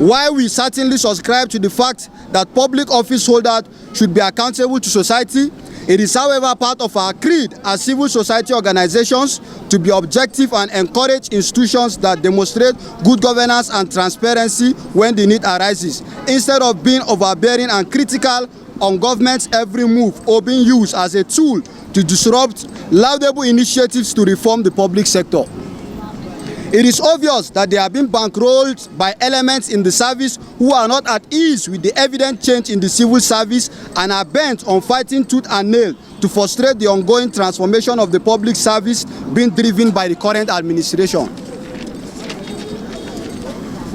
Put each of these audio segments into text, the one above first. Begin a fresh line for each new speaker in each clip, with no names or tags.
While we certainly subscribe to the fact that public office holders should be accountable to society, it is, however, part of our creed as civil society organizations to be objective and encourage institutions that demonstrate good governance and transparency when the need arises, instead of being overbearing and critical on government's every move or being used as a tool to disrupt laudable initiatives to reform the public sector. It is obvious that they have been bankrolled by elements in the service who are not at ease with the evident change in the civil service and are bent on fighting tooth and nail to frustrate the ongoing transformation of the public service being driven by the current administration.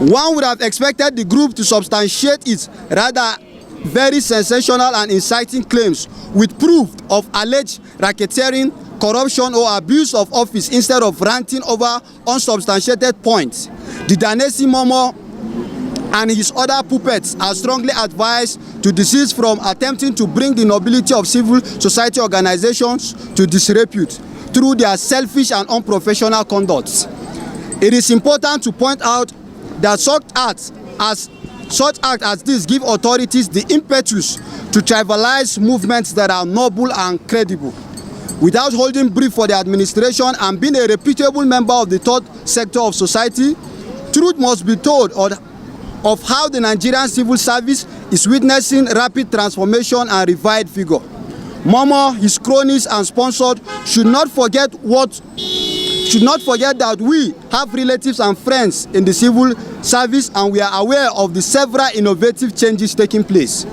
One would have expected the group to substantiate its rather very sensational and inciting claims with proof of alleged racketeering, corruption or abuse of office instead of ranting over unsubstantiated points. The Danesi Momo and his other puppets are strongly advised to desist from attempting to bring the nobility of civil society organizations to disrepute through their selfish and unprofessional conduct. It is important to point out that such acts as this give authorities the impetus to trivialize movements that are noble and credible. Without holding brief for the administration and being a reputable member of the third sector of society, truth must be told of how the Nigerian civil service is witnessing rapid transformation and revived vigor. Momo, his cronies and sponsors should not forget that we have relatives and friends in the civil service and we are aware of the several innovative changes taking place.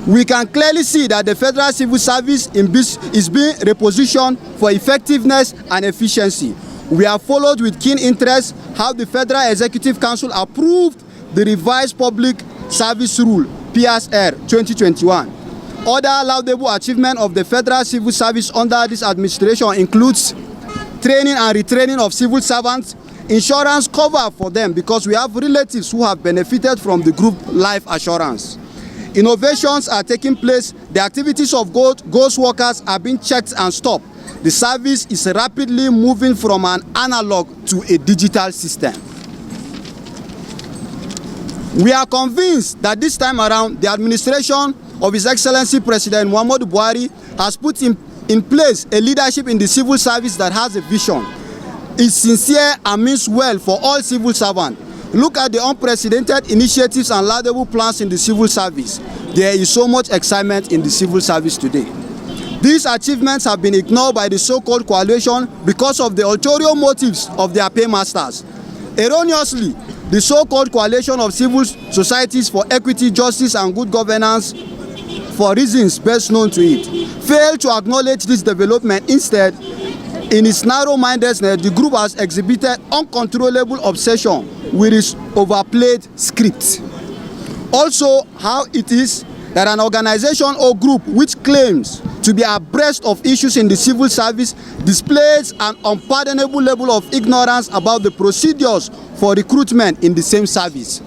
We can clearly see that the Federal Civil Service is being repositioned for effectiveness and efficiency. We have followed with keen interest how the Federal Executive Council approved the revised Public Service Rule, PSR 2021. Other laudable achievement of the Federal Civil Service under this administration includes training and retraining of civil servants, insurance cover for them because we have relatives who have benefited from the group life assurance. Innovations are taking place. The activities of ghost workers are being checked and stopped. The service is rapidly moving from an analog to a digital system. We are convinced that this time around, the administration of His Excellency President Muhammadu Buhari has put in place a leadership in the civil service that has a vision. It's sincere and means well for all civil servants. Look at the unprecedented initiatives and laudable plans in the civil service. There is so much excitement in the civil service today. These achievements have been ignored by the so-called coalition because of the ulterior motives of their paymasters. Erroneously, the so-called coalition of civil societies for equity, justice, and good governance, for reasons best known to it, failed to acknowledge this development. Instead, in its narrow-mindedness, the group has exhibited uncontrollable obsession with its overplayed script. Also, how it is that an organization or group which claims to be abreast of issues in the civil service displays an unpardonable level of ignorance about the procedures for recruitment in the same service.